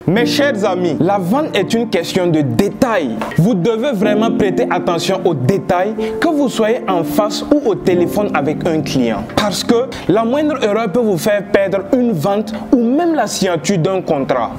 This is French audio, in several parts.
Mes chers amis, la vente est une question de détail. Vous devez vraiment prêter attention aux détails, que vous soyez en face ou au téléphone avec un client. Parce que la moindre erreur peut vous faire perdre une vente ou même la signature d'un contrat.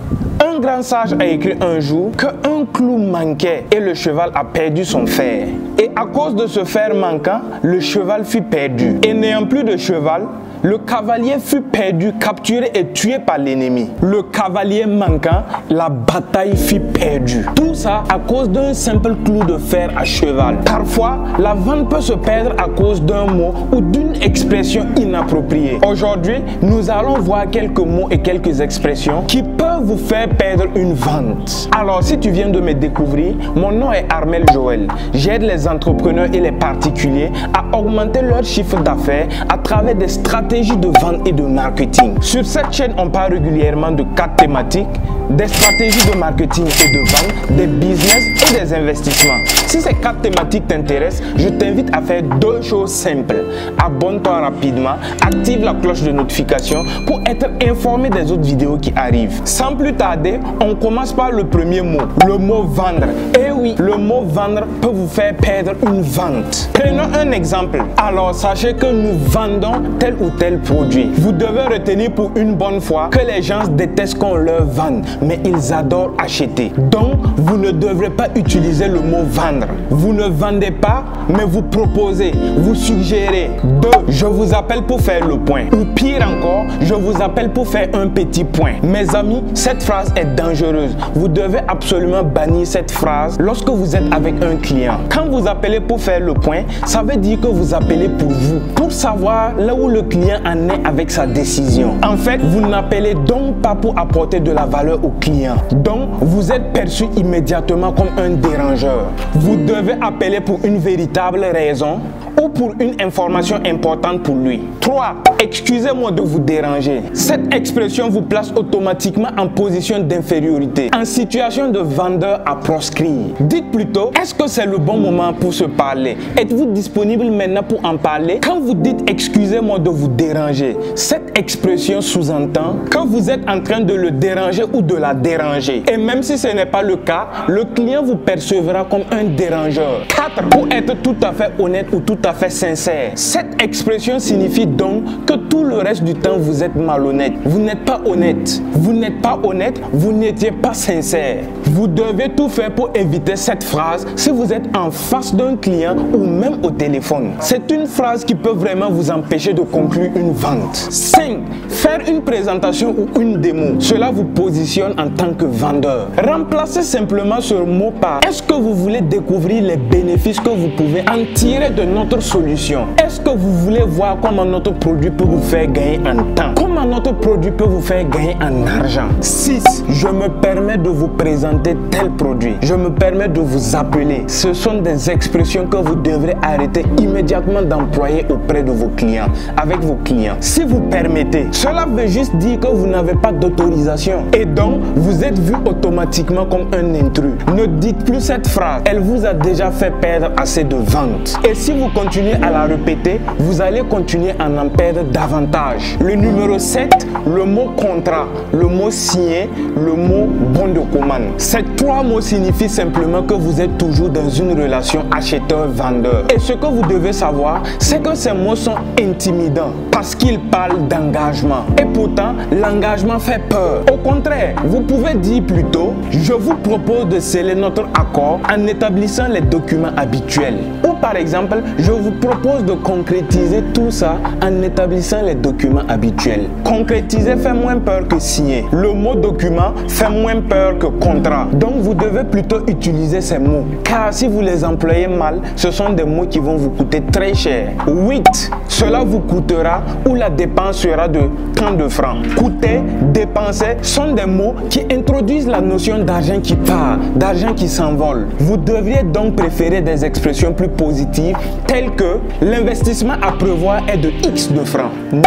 Un grand sage a écrit un jour qu'un clou manquait et le cheval a perdu son fer. Et à cause de ce fer manquant, le cheval fut perdu. Et n'ayant plus de cheval, le cavalier fut perdu, capturé et tué par l'ennemi. Le cavalier manquant, la bataille fut perdue. Tout ça à cause d'un simple clou de fer à cheval. Parfois, la vente peut se perdre à cause d'un mot ou d'une expression inappropriée. Aujourd'hui, nous allons voir quelques mots et quelques expressions qui peuvent vous faire perdre une vente. Alors, si tu viens de me découvrir, mon nom est Armel Joël. J'aide les entrepreneurs et les particuliers à augmenter leur chiffre d'affaires à travers des stratégies de vente et de marketing. Sur cette chaîne, on parle régulièrement de 4 thématiques, des stratégies de marketing et de vente, des business et des investissements. Si ces 4 thématiques t'intéressent, je t'invite à faire 2 choses simples. Abonne-toi rapidement, active la cloche de notification pour être informé des autres vidéos qui arrivent. Sans plus tarder, on commence par le premier mot, le mot vendre. Et oui, le mot vendre peut vous faire perdre une vente. Prenons un exemple. Alors, sachez que nous vendons tel ou tel produit. Vous devez retenir pour une bonne fois que les gens détestent qu'on leur vende, mais ils adorent acheter. Donc, vous ne devrez pas utiliser le mot vendre. Vous ne vendez pas, mais vous proposez, vous suggérez. 2. Je vous appelle pour faire le point. Ou pire encore, je vous appelle pour faire un petit point. Mes amis, cette phrase est dangereuse. Vous devez absolument bannir cette phrase lorsque vous êtes avec un client. Quand vous appelez pour faire le point, ça veut dire que vous appelez pour vous, pour savoir là où le client en est avec sa décision. En fait, vous n'appelez donc pas pour apporter de la valeur au client. Donc, vous êtes perçu immédiatement comme un dérangeur. Vous devez appeler pour une véritable raison ou pour une information importante pour lui. 3. Excusez-moi de vous déranger. Cette expression vous place automatiquement en position d'infériorité, en situation de vendeur à proscrire. Dites plutôt, est-ce que c'est le bon moment pour se parler? Êtes-vous disponible maintenant pour en parler? Quand vous dites excusez-moi de vous déranger, cette expression sous-entend que vous êtes en train de le déranger ou de la déranger. Et même si ce n'est pas le cas, le client vous percevra comme un dérangeur. 4. Pour être tout à fait honnête ou tout à fait sincère. Cette expression signifie donc que tout le reste du temps vous êtes malhonnête. Vous n'êtes pas honnête. Vous n'êtes pas honnête, vous n'étiez pas sincère. Vous devez tout faire pour éviter cette phrase si vous êtes en face d'un client ou même au téléphone. C'est une phrase qui peut vraiment vous empêcher de conclure une vente. 5. Faire une présentation ou une démo. Cela vous positionne en tant que vendeur. Remplacez simplement ce mot par est-ce que vous voulez découvrir les bénéfices que vous pouvez en tirer de notre solution? Est-ce que vous voulez voir comment notre produit peut vous faire gagner en temps? Comment notre produit peut vous faire gagner en argent? 6. Je me permets de vous présenter tel produit. Je me permets de vous appeler. Ce sont des expressions que vous devrez arrêter immédiatement d'employer auprès de vos clients, avec vos clients. Si vous permettez, cela veut juste dire que vous n'avez pas d'autorisation et donc vous êtes vu automatiquement comme un intrus. Ne dites plus cette phrase. Elle vous a déjà fait perdre assez de ventes. Et si vous continuez à la répéter, vous allez continuer à en perdre davantage. Le numéro 7, le mot contrat, le mot signé, le mot bon de commande. Ces 3 mots signifient simplement que vous êtes toujours dans une relation acheteur-vendeur. Et ce que vous devez savoir, c'est que ces mots sont intimidants parce qu'ils parlent d'engagement. Et pourtant, l'engagement fait peur. Au contraire, vous pouvez dire plutôt, je vous propose de sceller notre accord en établissant les documents habituels. Ou par exemple, je vous propose de concrétiser tout ça en établissant les documents habituels. Concrétiser fait moins peur que signer. Le mot document fait moins peur que contrat. Donc vous devez plutôt utiliser ces mots. Car si vous les employez mal, ce sont des mots qui vont vous coûter très cher. 8. Cela vous coûtera ou la dépense sera de tant de francs. Coûter, dépenser sont des mots qui introduisent la notion d'argent qui part, d'argent qui s'envole. Vous devriez donc préférer des expressions plus positives positives telles que l'investissement à prévoir est de X de francs. 9.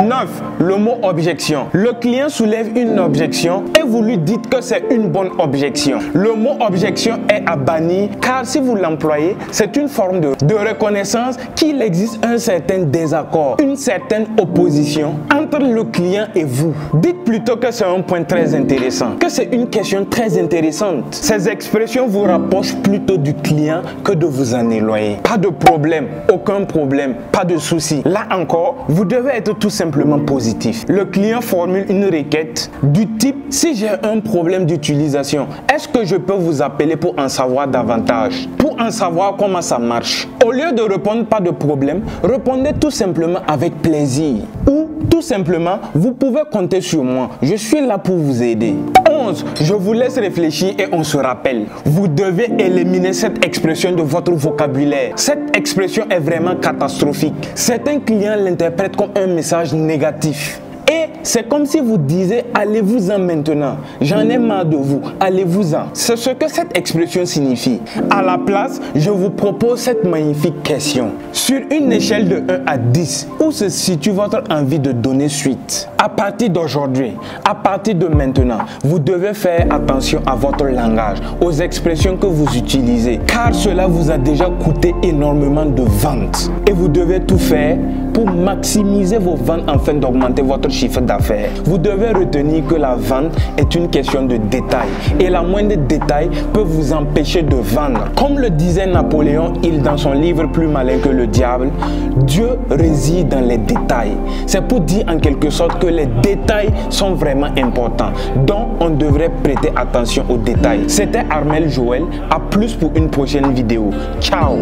Le mot objection. Le client soulève une objection et vous lui dites que c'est une bonne objection. Le mot objection est à bannir car si vous l'employez, c'est une forme de reconnaissance qu'il existe un certain désaccord, une certaine opposition entre le client et vous. Dites plutôt que c'est un point très intéressant, que c'est une question très intéressante. Ces expressions vous rapprochent plutôt du client que de vous en éloigner. Pas de problème, aucun problème, pas de souci. Là encore, vous devez être tout simplement positif. Le client formule une requête du type « Si j'ai un problème d'utilisation, est-ce que je peux vous appeler pour en savoir davantage? Pour en savoir comment ça marche ?» Au lieu de répondre « Pas de problème », répondez tout simplement avec plaisir. Ou tout simplement, vous pouvez compter sur moi. Je suis là pour vous aider. 11. Je vous laisse réfléchir et on se rappelle. Vous devez éliminer cette expression de votre vocabulaire. Cette expression est vraiment catastrophique. Certains clients l'interprètent comme un message négatif. Et c'est comme si vous disiez « Allez-vous-en maintenant, j'en ai marre de vous, allez-vous-en ». C'est ce que cette expression signifie. À la place, je vous propose cette magnifique question. Sur une échelle de 1 à 10, où se situe votre envie de donner suite? À partir d'aujourd'hui, à partir de maintenant, vous devez faire attention à votre langage, aux expressions que vous utilisez, car cela vous a déjà coûté énormément de ventes. Et vous devez tout faire pour maximiser vos ventes afin d'augmenter votre chiffre d'affaires. Vous devez retenir que la vente est une question de détail et la moindre détail peut vous empêcher de vendre. Comme le disait Napoléon Hill dans son livre Plus malin que le diable, Dieu réside dans les détails. C'est pour dire en quelque sorte que les détails sont vraiment importants, donc on devrait prêter attention aux détails. C'était Armel Joël, à plus pour une prochaine vidéo. Ciao!